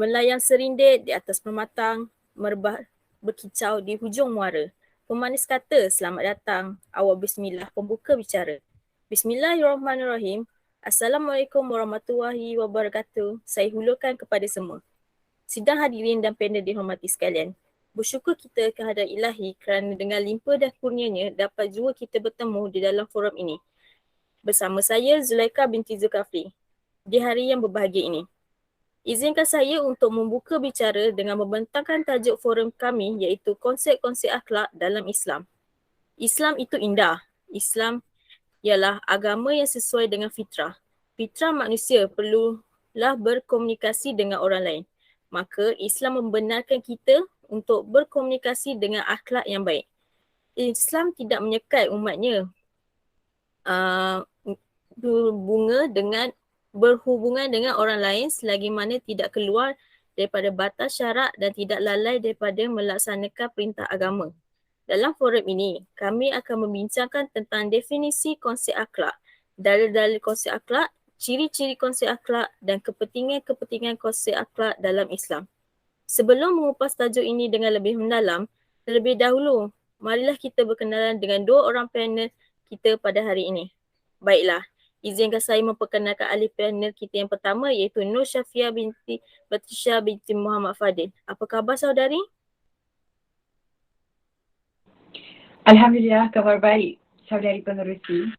Melayang serindit di atas permatang, merebah berkicau di hujung muara. Pemanis kata, selamat datang, awal bismillah, pembuka bicara. Bismillahirrahmanirrahim. Assalamualaikum warahmatullahi wabarakatuh. Saya hulurkan kepada semua. Sidang hadirin dan panel dihormati sekalian. Bersyukur kita kehadrat ilahi kerana dengan limpah dan kurnianya dapat jua kita bertemu di dalam forum ini. Bersama saya Zulaika binti Zulkafli di hari yang berbahagia ini. Izinkan saya untuk membuka bicara dengan membentangkan tajuk forum kami iaitu konsep-konsep akhlak dalam Islam. Islam itu indah. Islam ialah agama yang sesuai dengan fitrah. Fitrah manusia perlulah berkomunikasi dengan orang lain. Maka Islam membenarkan kita untuk berkomunikasi dengan akhlak yang baik. Islam tidak menyekat umatnya berhubungan dengan orang lain selagi mana tidak keluar daripada batas syarak dan tidak lalai daripada melaksanakan perintah agama. Dalam forum ini, kami akan membincangkan tentang definisi konsep akhlak, dalil-dalil konsep akhlak, ciri-ciri konsep akhlak dan kepentingan-kepentingan konsep akhlak dalam Islam. Sebelum mengupas tajuk ini dengan lebih mendalam, terlebih dahulu, marilah kita berkenalan dengan dua orang panel kita pada hari ini. Baiklah, izinkan saya memperkenalkan ahli panel kita yang pertama iaitu Nur Syafiah binti Batrisha binti Muhammad Fadil. Apa khabar saudari? Alhamdulillah, kabar baik, saudari pengerusi.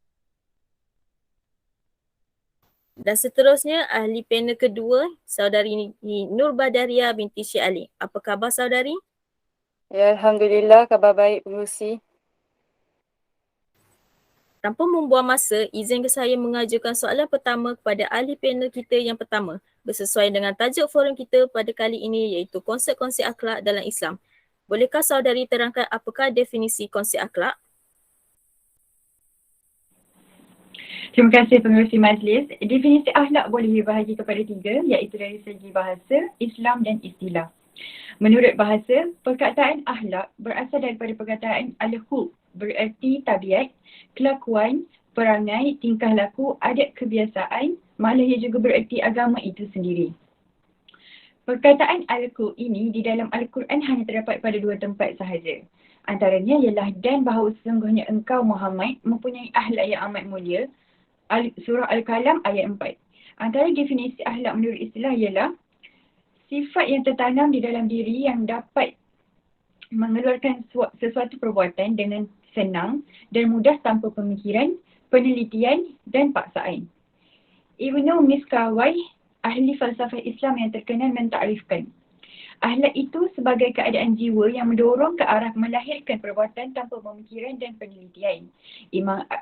Dan seterusnya, ahli panel kedua, saudari Nur Badaria binti Syekh Ali. Apa khabar saudari? Ya, Alhamdulillah, kabar baik pengerusi. Tanpa membuang masa, izinkan saya mengajukan soalan pertama kepada ahli panel kita yang pertama bersesuaian dengan tajuk forum kita pada kali ini iaitu konsep-konsep akhlak dalam Islam. Bolehkah saudari terangkan apakah definisi konsep akhlak? Terima kasih pengerusi majlis. Definisi akhlak boleh dibahagi kepada tiga iaitu dari segi bahasa, Islam dan istilah. Menurut bahasa, perkataan akhlak berasal daripada perkataan al-khulq bererti tabiat, kelakuan, perangai, tingkah laku, adat kebiasaan, malah ia juga bererti agama itu sendiri. Perkataan al-khulq ini di dalam Al-Quran hanya terdapat pada dua tempat sahaja. Antaranya ialah dan bahawa sesungguhnya engkau Muhammad mempunyai akhlak yang amat mulia, surah Al-Qalam ayat 4. Antara definisi akhlak menurut istilah ialah sifat yang tertanam di dalam diri yang dapat mengeluarkan sesuatu perbuatan dengan senang dan mudah tanpa pemikiran, penelitian dan paksaan. Ibnu Miskawai, ahli falsafah Islam yang terkenal mentakrifkan akhlak itu sebagai keadaan jiwa yang mendorong ke arah melahirkan perbuatan tanpa pemikiran dan penelitian.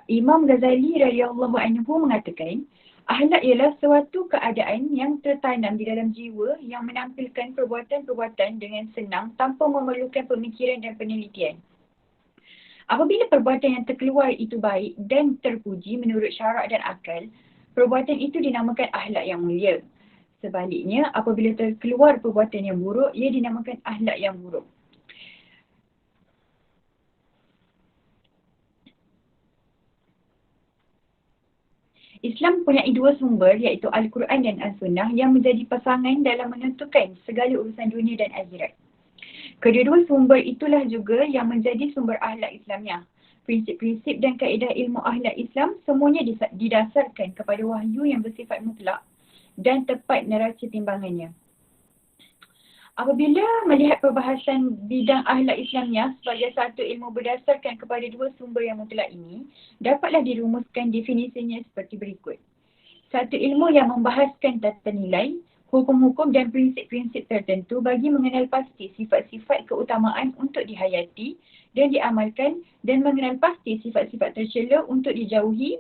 Imam Ghazali radhiyallahu anhu mengatakan, akhlak ialah suatu keadaan yang tertanam di dalam jiwa yang menampilkan perbuatan-perbuatan dengan senang tanpa memerlukan pemikiran dan penelitian. Apabila perbuatan yang terkeluar itu baik dan terpuji menurut syarak dan akal, perbuatan itu dinamakan akhlak yang mulia. Sebaliknya, apabila terkeluar perbuatan yang buruk, ia dinamakan akhlak yang buruk. Islam mempunyai dua sumber iaitu Al-Quran dan As-Sunnah yang menjadi pasangan dalam menentukan segala urusan dunia dan akhirat. Kedua-dua sumber itulah juga yang menjadi sumber akhlak Islamnya. Prinsip-prinsip dan kaedah ilmu akhlak Islam semuanya didasarkan kepada wahyu yang bersifat mutlak dan tepat neraca timbangannya. Apabila melihat perbahasan bidang akhlak Islamnya sebagai satu ilmu berdasarkan kepada dua sumber yang mutlak ini, dapatlah dirumuskan definisinya seperti berikut. Satu ilmu yang membahaskan tata nilai, hukum-hukum dan prinsip-prinsip tertentu bagi mengenal pasti sifat-sifat keutamaan untuk dihayati dan diamalkan dan mengenal pasti sifat-sifat tercela untuk dijauhi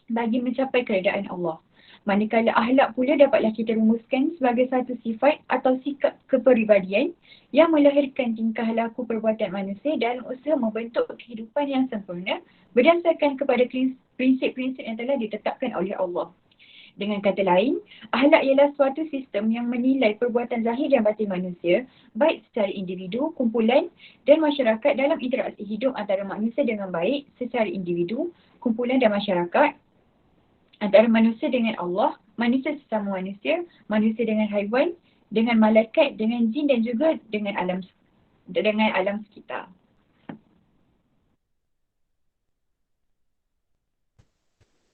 bagi mencapai keredaan Allah. Manakala akhlak pula dapatlah kita rumuskan sebagai satu sifat atau sikap kepribadian yang melahirkan tingkah laku perbuatan manusia dalam usaha membentuk kehidupan yang sempurna berdasarkan kepada prinsip-prinsip yang telah ditetapkan oleh Allah. Dengan kata lain, akhlak ialah suatu sistem yang menilai perbuatan zahir dan batin manusia baik secara individu, kumpulan dan masyarakat dalam interaksi hidup antara manusia dengan baik secara individu, kumpulan dan masyarakat, antara manusia dengan Allah, manusia sesama manusia, manusia dengan haiwan dengan malaikat, dengan jin dan juga dengan alam sekitar.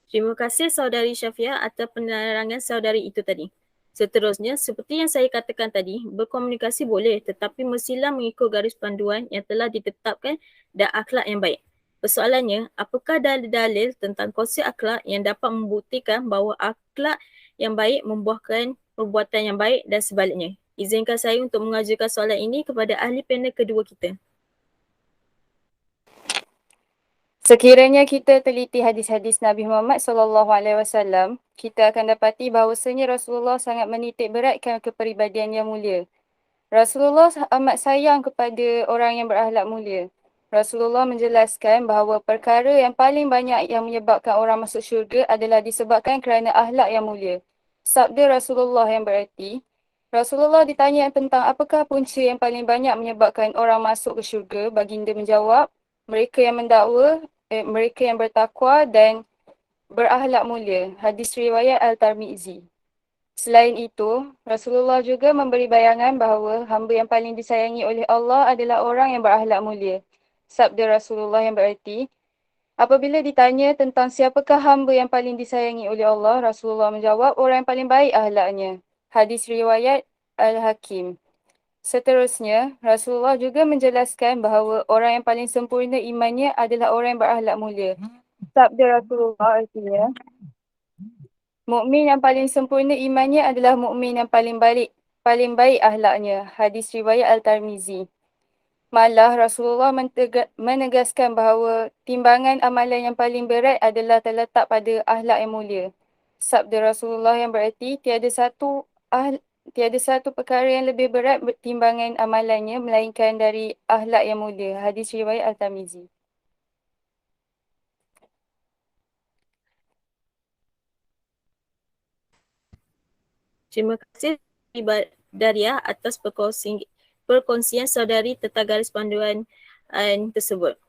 Terima kasih saudari Syafiah atas penerangan saudari itu tadi. Seterusnya, seperti yang saya katakan tadi, berkomunikasi boleh tetapi mestilah mengikut garis panduan yang telah ditetapkan dan akhlak yang baik. Persoalannya, apakah dalil-dalil tentang konsep akhlak yang dapat membuktikan bahawa akhlak yang baik membuahkan perbuatan yang baik dan sebaliknya? Izinkan saya untuk mengajukan soalan ini kepada ahli panel kedua kita. Sekiranya kita teliti hadis-hadis Nabi Muhammad SAW, kita akan dapati bahawasanya Rasulullah sangat menitik beratkan kepribadian yang mulia. Rasulullah amat sayang kepada orang yang berakhlak mulia. Rasulullah menjelaskan bahawa perkara yang paling banyak yang menyebabkan orang masuk syurga adalah disebabkan kerana akhlak yang mulia. Sabda Rasulullah yang berarti, Rasulullah ditanya tentang apakah punca yang paling banyak menyebabkan orang masuk ke syurga. Baginda menjawab, mereka yang bertakwa dan berakhlak mulia. Hadis riwayat Al-Tirmizi. Selain itu, Rasulullah juga memberi bayangan bahawa hamba yang paling disayangi oleh Allah adalah orang yang berakhlak mulia. Sabda Rasulullah yang berarti, apabila ditanya tentang siapakah hamba yang paling disayangi oleh Allah, Rasulullah menjawab, orang yang paling baik akhlaknya. Hadis riwayat Al-Hakim. Seterusnya, Rasulullah juga menjelaskan bahawa orang yang paling sempurna imannya adalah orang yang berakhlak mulia. Sabda Rasulullah artinya, mukmin yang paling sempurna imannya adalah mukmin yang paling baik akhlaknya. Hadis riwayat Al-Tirmizi. Malah Rasulullah menegaskan bahawa timbangan amalan yang paling berat adalah terletak pada akhlak yang mulia. Sabda Rasulullah yang berarti tiada satu perkara yang lebih berat timbangan amalannya melainkan dari akhlak yang mulia. Hadis riwayat Al-Tirmizi. Terima kasih Daria atas perkongsian saudari tentang garis panduan tersebut.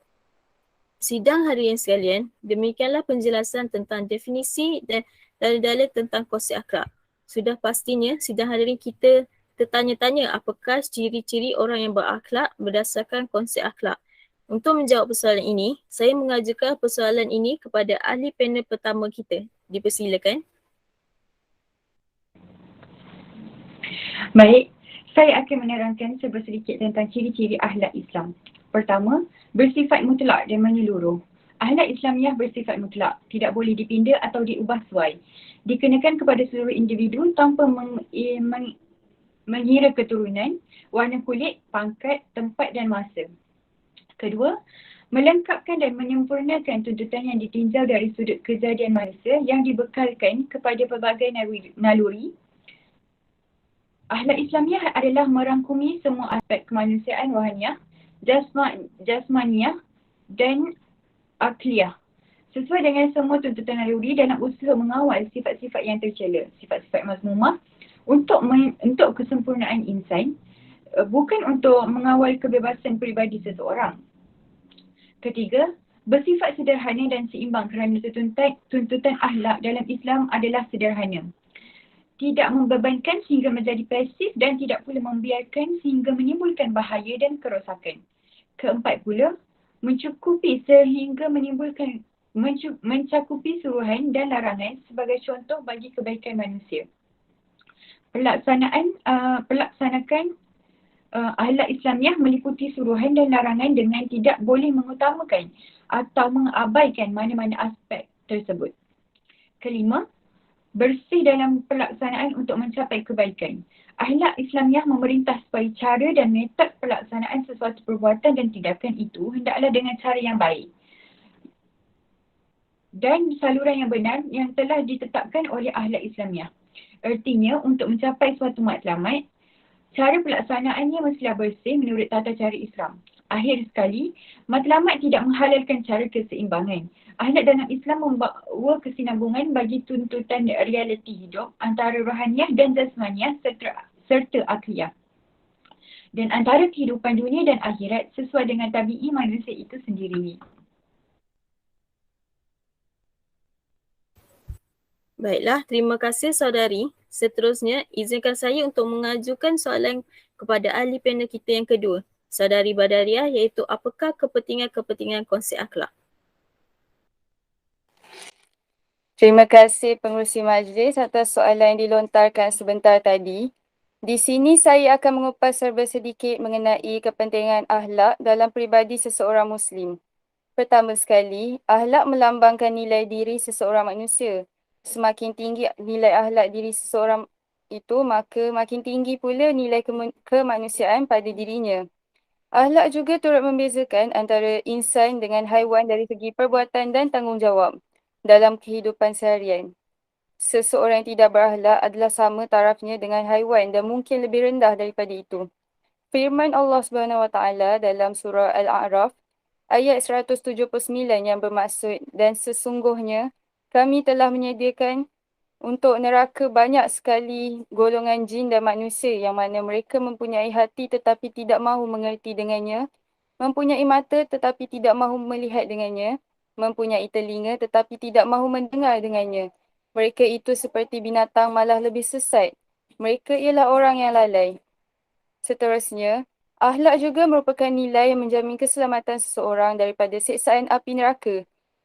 Sidang hadirin sekalian, demikianlah penjelasan tentang definisi dan dalil-dalil tentang konsep akhlak. Sudah pastinya sidang hadirin kita tertanya-tanya apakah ciri-ciri orang yang berakhlak berdasarkan konsep akhlak. Untuk menjawab persoalan ini, saya mengajukan persoalan ini kepada ahli panel pertama kita. Dipersilakan. Baik, saya akan menerangkan sedikit tentang ciri-ciri akhlak Islam. Pertama, bersifat mutlak dan menyeluruh. Akhlak Islamiah bersifat mutlak, tidak boleh dipinda atau diubah suai. Dikenakan kepada seluruh individu tanpa mengira keturunan, warna kulit, pangkat, tempat dan masa. Kedua, melengkapkan dan menyempurnakan tuntutan yang ditinjau dari sudut kejadian manusia yang dibekalkan kepada pelbagai naluri. Akhlak Islamiah adalah merangkumi semua aspek kemanusiaan rohaniah, jasmaniah dan akliyah sesuai dengan semua tuntutan naluri dalam usaha mengawal sifat-sifat yang tercela, sifat-sifat mazmumah untuk kesempurnaan insan, bukan untuk mengawal kebebasan peribadi seseorang. Ketiga, bersifat sederhana dan seimbang kerana tuntutan akhlak dalam Islam adalah sederhana. Tidak membebankan sehingga menjadi pasif dan tidak pula membiarkan sehingga menimbulkan bahaya dan kerosakan. Keempat pula, mencakupi suruhan dan larangan sebagai contoh bagi kebaikan manusia. Pelaksanakan akhlak Islamiah meliputi suruhan dan larangan dengan tidak boleh mengutamakan atau mengabaikan mana-mana aspek tersebut. Kelima, bersih dalam pelaksanaan untuk mencapai kebaikan. Akhlak Islamiah memerintah supaya cara dan metod pelaksanaan sesuatu perbuatan dan tindakan itu hendaklah dengan cara yang baik dan saluran yang benar yang telah ditetapkan oleh akhlak Islamiah. Artinya, untuk mencapai suatu matlamat, cara pelaksanaannya mestilah bersih menurut tata cara Islam. Akhir sekali, matlamat tidak menghalalkan cara keseimbangan. Akhlak dalam Islam membawa kesinambungan bagi tuntutan realiti hidup antara rohaniah dan jasmaniah serta akliyah. Dan antara kehidupan dunia dan akhirat sesuai dengan tabi'i manusia itu sendiri. Baiklah, terima kasih saudari. Seterusnya, izinkan saya untuk mengajukan soalan kepada ahli panel kita yang kedua, Saudari Badariah, iaitu apakah kepentingan konsep akhlak? Terima kasih pengerusi majlis atas soalan yang dilontarkan sebentar tadi. Di sini saya akan mengupas serba sedikit mengenai kepentingan akhlak dalam peribadi seseorang Muslim. Pertama sekali, akhlak melambangkan nilai diri seseorang manusia. Semakin tinggi nilai akhlak diri seseorang itu, maka makin tinggi pula nilai kemanusiaan pada dirinya. Akhlak juga turut membezakan antara insan dengan haiwan dari segi perbuatan dan tanggungjawab dalam kehidupan seharian. Seseorang yang tidak berakhlak adalah sama tarafnya dengan haiwan dan mungkin lebih rendah daripada itu. Firman Allah Subhanahu Wa Taala dalam surah Al-A'raf ayat 179 yang bermaksud, dan sesungguhnya kami telah menyediakan untuk neraka banyak sekali golongan jin dan manusia yang mana mereka mempunyai hati tetapi tidak mahu mengerti dengannya, mempunyai mata tetapi tidak mahu melihat dengannya, mempunyai telinga tetapi tidak mahu mendengar dengannya. Mereka itu seperti binatang, malah lebih sesat. Mereka ialah orang yang lalai. Seterusnya, akhlak juga merupakan nilai yang menjamin keselamatan seseorang daripada siksaan api neraka.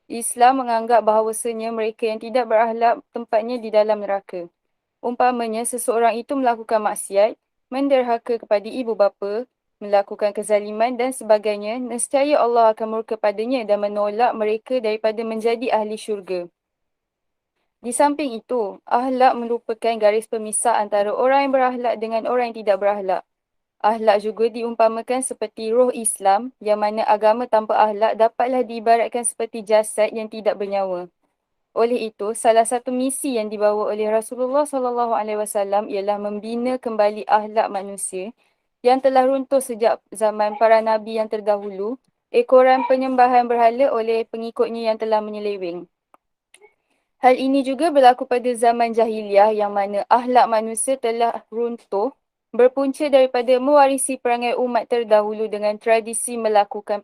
Islam menganggap bahawasanya mereka yang tidak berakhlak tempatnya di dalam neraka. Umpamanya, seseorang itu melakukan maksiat, menderhaka kepada ibu bapa, melakukan kezaliman dan sebagainya, nescaya Allah akan murka padanya dan menolak mereka daripada menjadi ahli syurga. Di samping itu, akhlak merupakan garis pemisah antara orang yang berakhlak dengan orang yang tidak berakhlak. Akhlak juga diumpamakan seperti roh Islam, yang mana agama tanpa akhlak dapatlah diibaratkan seperti jasad yang tidak bernyawa. Oleh itu, salah satu misi yang dibawa oleh Rasulullah SAW ialah membina kembali akhlak manusia yang telah runtuh sejak zaman para nabi yang terdahulu, ekoran penyembahan berhala oleh pengikutnya yang telah menyeleweng. Hal ini juga berlaku pada zaman jahiliah yang mana akhlak manusia telah runtuh berpunca daripada mewarisi perangai umat terdahulu dengan tradisi melakukan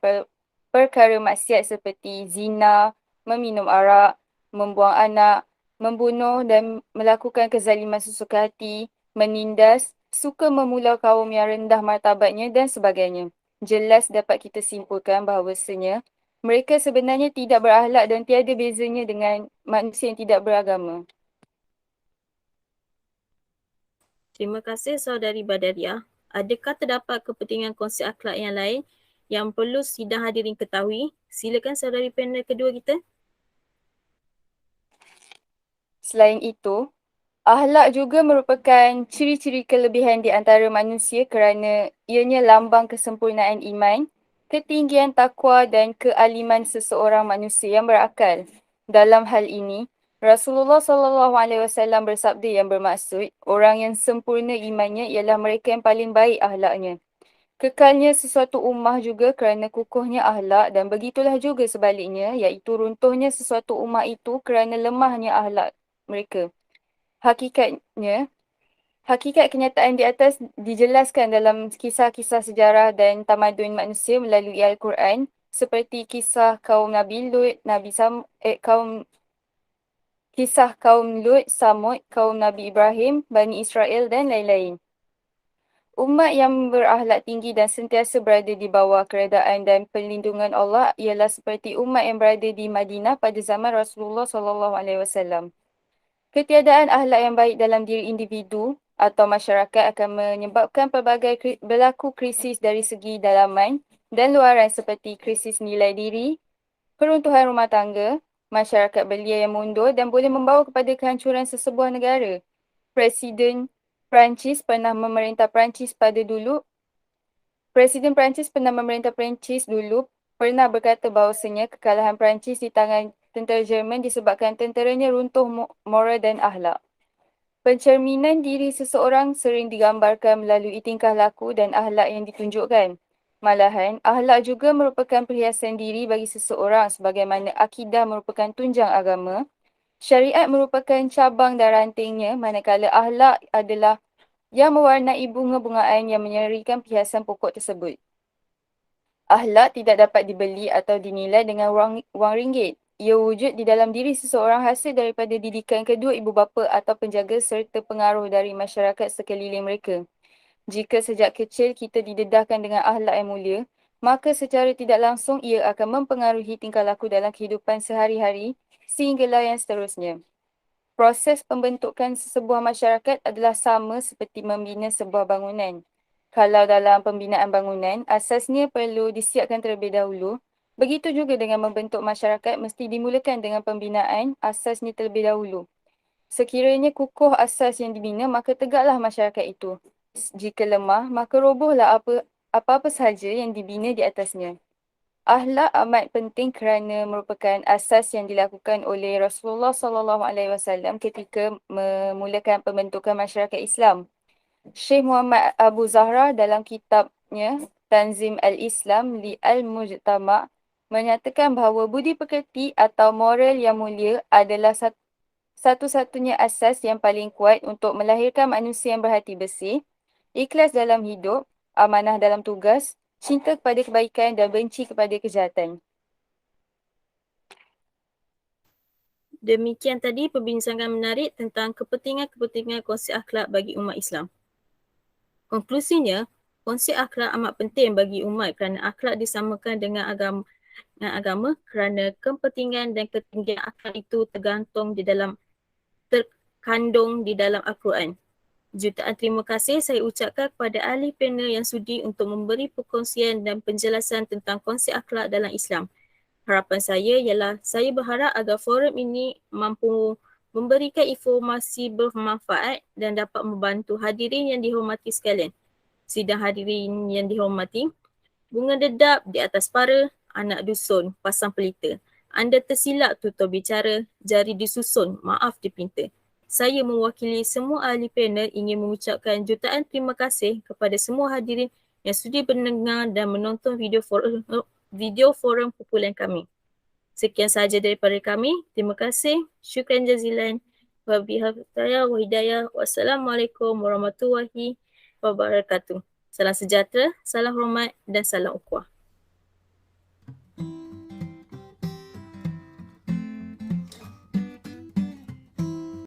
perkara maksiat seperti zina, meminum arak, membuang anak, membunuh dan melakukan kezaliman sesuka hati, menindas, suka memula kaum yang rendah martabatnya dan sebagainya. Jelas dapat kita simpulkan bahawasanya mereka sebenarnya tidak berakhlak dan tiada bezanya dengan manusia yang tidak beragama. Terima kasih Saudari Badariah. Adakah terdapat kepentingan konsep akhlak yang lain yang perlu sidang hadirin ketahui? Silakan Saudari panel kedua kita. Selain itu, akhlak juga merupakan ciri-ciri kelebihan di antara manusia kerana ianya lambang kesempurnaan iman, ketinggian takwa dan kealiman seseorang manusia yang berakal. Dalam hal ini, Rasulullah SAW bersabda yang bermaksud, orang yang sempurna imannya ialah mereka yang paling baik akhlaknya. Kekalnya sesuatu ummah juga kerana kukuhnya akhlak, dan begitulah juga sebaliknya, iaitu runtuhnya sesuatu ummah itu kerana lemahnya akhlak mereka. Hakikat kenyataan di atas dijelaskan dalam kisah-kisah sejarah dan tamadun manusia melalui Al-Quran, seperti kisah kaum Nabi Lut, kisah kaum Lut, Samud, kaum Nabi Ibrahim, Bani Israel dan lain-lain. Umat yang berakhlak tinggi dan sentiasa berada di bawah keredaan dan perlindungan Allah ialah seperti umat yang berada di Madinah pada zaman Rasulullah SAW. Ketiadaan akhlak yang baik dalam diri individu atau masyarakat akan menyebabkan pelbagai berlaku krisis dari segi dalaman dan luaran seperti krisis nilai diri, peruntuhan rumah tangga, masyarakat belia yang mundur dan boleh membawa kepada kehancuran sesebuah negara. Presiden Perancis pernah memerintah Perancis dulu pernah berkata bahawasanya kekalahan Perancis di tangan tentera Jerman disebabkan tenteranya runtuh moral dan akhlak. Pencerminan diri seseorang sering digambarkan melalui tingkah laku dan akhlak yang ditunjukkan. Malahan, akhlak juga merupakan perhiasan diri bagi seseorang sebagaimana akidah merupakan tunjang agama. Syariat merupakan cabang dan rantingnya, manakala akhlak adalah yang mewarnai bunga-bungaan yang menyerikan perhiasan pokok tersebut. Akhlak tidak dapat dibeli atau dinilai dengan wang ringgit. ia wujud di dalam diri seseorang hasil daripada didikan kedua ibu bapa atau penjaga serta pengaruh dari masyarakat sekeliling mereka. Jika sejak kecil kita didedahkan dengan akhlak yang mulia, maka secara tidak langsung ia akan mempengaruhi tingkah laku dalam kehidupan sehari-hari sehinggalah yang seterusnya. Proses pembentukan sebuah masyarakat adalah sama seperti membina sebuah bangunan. Kalau dalam pembinaan bangunan, asasnya perlu disiapkan terlebih dahulu. Begitu juga dengan membentuk masyarakat mesti dimulakan dengan pembinaan asasnya terlebih dahulu. Sekiranya kukuh asas yang dibina, maka tegaklah masyarakat itu. Jika lemah, maka robohlah apa-apa sahaja yang dibina di atasnya. Akhlak amat penting kerana merupakan asas yang dilakukan oleh Rasulullah SAW ketika memulakan pembentukan masyarakat Islam. Syekh Muhammad Abu Zahra dalam kitabnya Tanzim al-Islam li al-Mujtama' menyatakan bahawa budi pekerti atau moral yang mulia adalah satu-satunya asas yang paling kuat untuk melahirkan manusia yang berhati bersih, ikhlas dalam hidup, amanah dalam tugas, cinta kepada kebaikan dan benci kepada kejahatan. Demikian tadi perbincangan menarik tentang kepentingan-kepentingan konsep akhlak bagi umat Islam. Konklusinya, konsep akhlak amat penting bagi umat kerana akhlak disamakan dengan agama kerana kepentingan dan ketinggian akhlak itu terkandung di dalam Al-Quran. Jutaan terima kasih saya ucapkan kepada ahli panel yang sudi untuk memberi perkongsian dan penjelasan tentang konsep akhlak dalam Islam. Harapan saya ialah saya berharap agar forum ini mampu memberikan informasi bermanfaat dan dapat membantu hadirin yang dihormati sekalian. Sidang hadirin yang dihormati, bunga dedap di atas para, anak dusun pasang pelita. Anda tersilap tutur bicara, jari disusun, maaf dipinta. Saya mewakili semua ahli panel ingin mengucapkan jutaan terima kasih kepada semua hadirin yang sudi mendengar dan menonton video forum kumpulan kami. Sekian sahaja daripada kami. Terima kasih. Syukran jazilan. Wassalamualaikum warahmatullahi wabarakatuh. Salam sejahtera, salam hormat dan salam ukhuwah.